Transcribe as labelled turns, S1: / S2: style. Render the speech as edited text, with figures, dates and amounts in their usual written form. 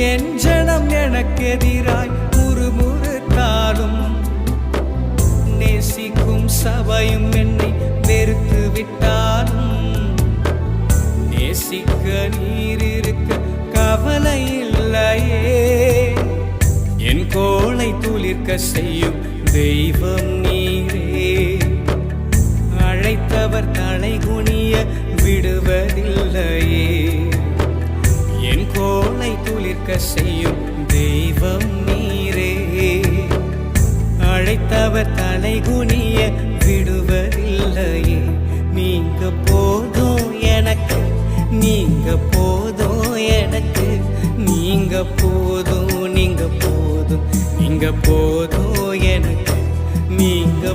S1: என் ஜனம் எனக்கு எதிராய் முறுமுறுத்தாலும் நேசிக்கும் சபையும் என்னை வெறுத்து விட்டாலும் நேசிக்க நீர் இருக்க கவலை இல்லையே. என் கோளை துளிர்க்க செய்யும் தெய்வம் நீரே. அழைத்தவர் தலை குனிய விடுவதில்லையே. என் கோளை துளிர்க்க செய்யும் தெய்வம் நீரே. அழைத்தவர் தலை குனிய விடுவதில்லையே. நீங்க போதும் எனக்கு, நீங்க போதும் எனக்கு, நீங்க போதும், நீங்க போதும், நீங்க போதும் எனக்கு, நீங்க